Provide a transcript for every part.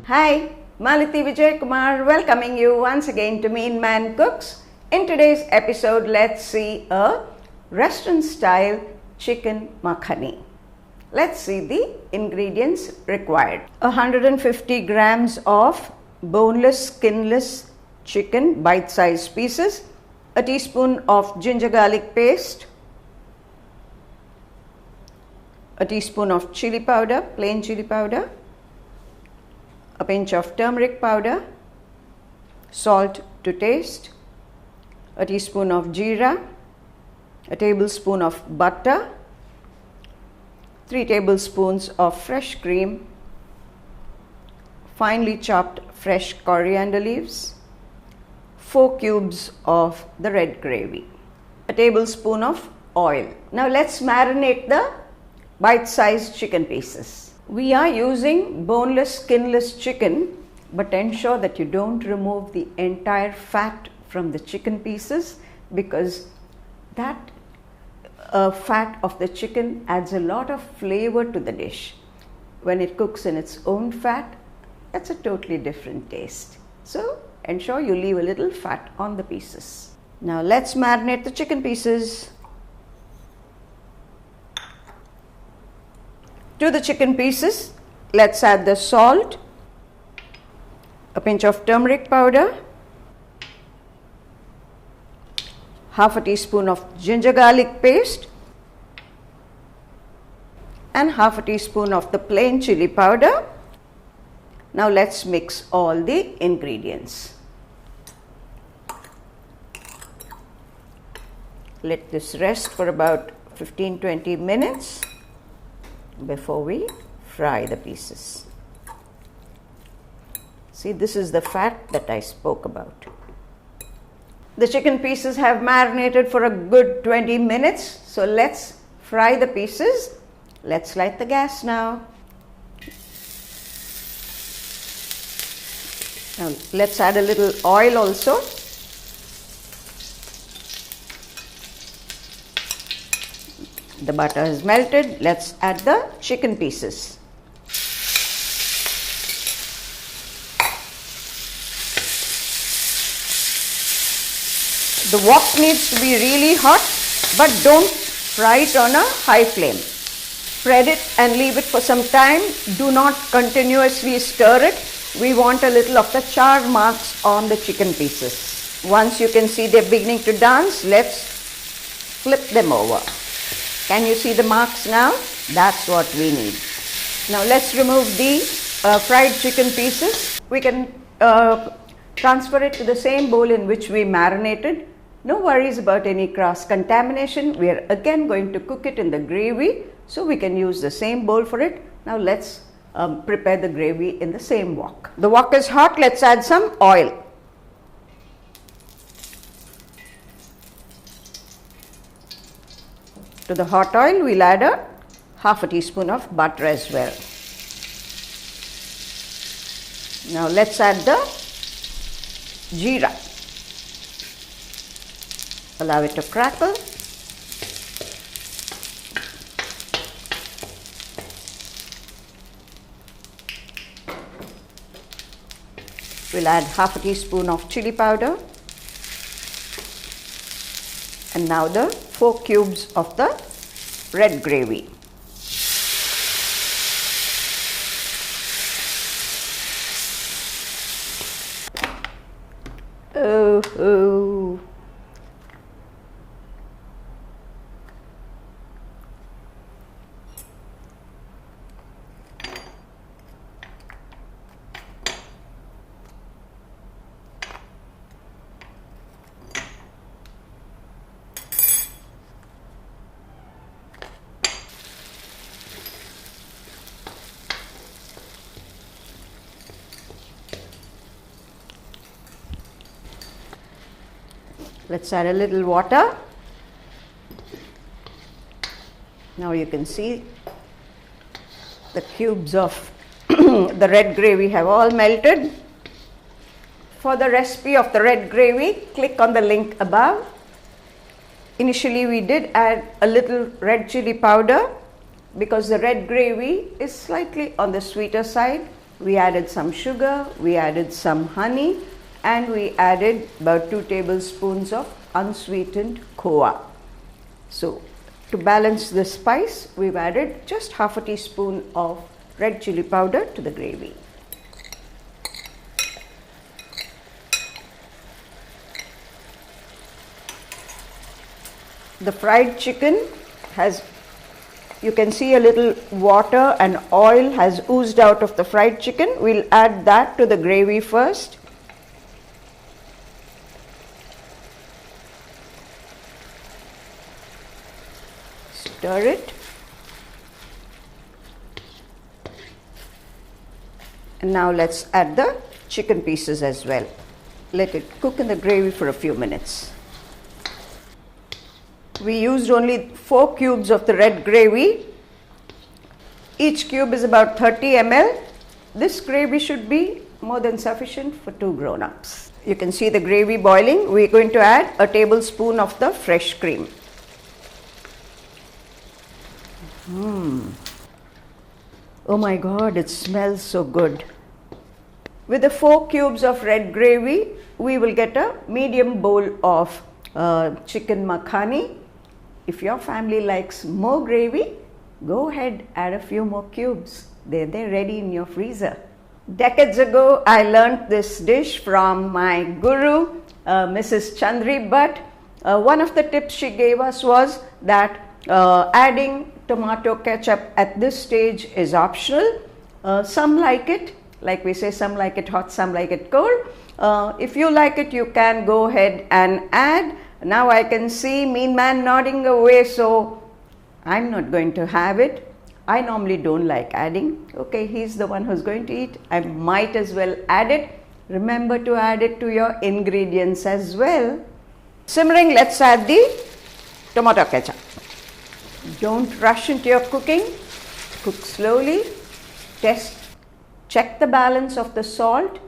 Hi, Malati Vijay Kumar welcoming you once again to Meen Man Cooks. In today's episode, let's see a restaurant style chicken makhani. Let's see the ingredients required. 150 grams of boneless, skinless chicken, bite-sized pieces, a teaspoon of ginger garlic paste, a teaspoon of chili powder, plain chili powder, a pinch of turmeric powder, salt to taste, a teaspoon of jeera, a tablespoon of butter, 3 tablespoons of fresh cream, finely chopped fresh coriander leaves, 4 cubes of the red gravy, a tablespoon of oil. Now let's marinate the bite-sized chicken pieces. We are using boneless, skinless chicken, but ensure that you don't remove the entire fat from the chicken pieces, because that fat of the chicken adds a lot of flavor to the dish. When it cooks in its own fat, that's a totally different taste. So ensure you leave a little fat on the pieces. Now let's marinate the chicken pieces. To the chicken pieces, let's add the salt, a pinch of turmeric powder, half a teaspoon of ginger garlic paste, and half a teaspoon of the plain chili powder. Now let's mix all the ingredients. Let this rest for about 15-20 minutes before we fry the pieces. See, this is the fat that I spoke about. The chicken pieces have marinated for a good 20 minutes. So let's fry the pieces. Let's light the gas now. Now let's add a little oil also. The butter is melted. Let's add the chicken pieces. The wok needs to be really hot, but don't fry it on a high flame. Spread it and leave it for some time. Do not continuously stir it. We want a little of the char marks on the chicken pieces. Once you can see they're beginning to dance, let's flip them over. Can you see the marks now? That's what we need. Now let's remove the fried chicken pieces. We can transfer it to the same bowl in which we marinated. No worries about any cross contamination. We are again going to cook it in the gravy, so we can use the same bowl for it. Now let's prepare the gravy in the same wok. The wok is hot. Let's add some oil. To the hot oil, we'll add a half a teaspoon of butter as well. Now let's add the jeera. Allow it to crackle. We'll add half a teaspoon of chili powder. And now the 4 cubes of the red gravy. Oh. Let's add a little water. Now you can see the cubes of the red gravy have all melted. For the recipe of the red gravy, click on the link above. Initially we did add a little red chili powder because the red gravy is slightly on the sweeter side. We added some sugar, we added some honey, and we added about 2 tablespoons of unsweetened khoa. So to balance the spice, we've added just half a teaspoon of red chili powder to the gravy. The fried chicken has, you can see a little water and oil has oozed out of the fried chicken. We'll add that to the gravy first. Stir it. And now let's add the chicken pieces as well. Let it cook in the gravy for a few minutes. We used only 4 cubes of the red gravy. Each cube is about 30 ml. This gravy should be more than sufficient for 2 grown-ups. You can see the gravy boiling. We're going to add a tablespoon of the fresh cream. Oh my God, it smells so good. With the 4 cubes of red gravy, we will get a medium bowl of chicken makhani. If your family likes more gravy, go ahead, add a few more cubes. They're ready in your freezer. Decades ago, I learned this dish from my guru, Mrs. Chandri Bhatt. One of the tips she gave us was that adding tomato ketchup at this stage is optional. Some like it, like we say, some like it hot, some like it cold. If you like it, you can go ahead and add. Now I can see Meen Man nodding away, so I'm not going to have it. I normally don't like adding. Okay, he's the one who's going to eat. I might as well add it. Remember to add it to your ingredients as well. Simmering, let's add the tomato ketchup. Don't rush into your cooking. Cook slowly. Check the balance of the salt,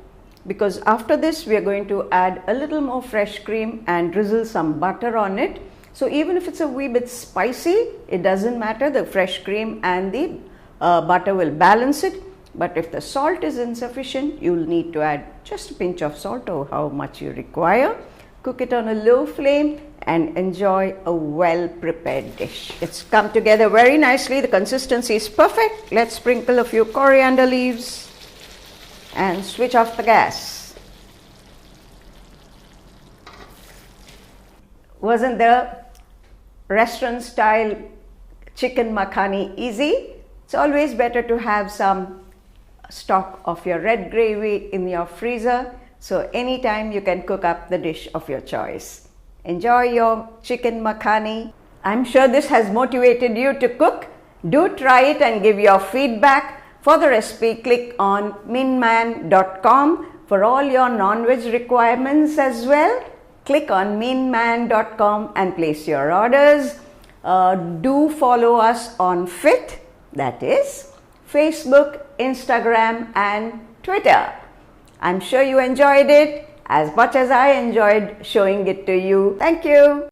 because after this we are going to add a little more fresh cream and drizzle some butter on it. So even if it's a wee bit spicy, it doesn't matter. The fresh cream and the butter will balance it. But if the salt is insufficient, you'll need to add just a pinch of salt or how much you require. Cook it on a low flame and enjoy a well prepared dish. It's come together very nicely. The consistency is perfect. Let's sprinkle a few coriander leaves and switch off the gas. Wasn't the restaurant style chicken makhani easy? It's always better to have some stock of your red gravy in your freezer, so anytime you can cook up the dish of your choice. Enjoy your chicken makhani. I'm sure this has motivated you to cook. Do try it and give your feedback. For the recipe, click on meenman.com. For all your non-veg requirements as well, click on meenman.com and place your orders. Do follow us on FIT, that is Facebook, Instagram and Twitter. I'm sure you enjoyed it as much as I enjoyed showing it to you. Thank you.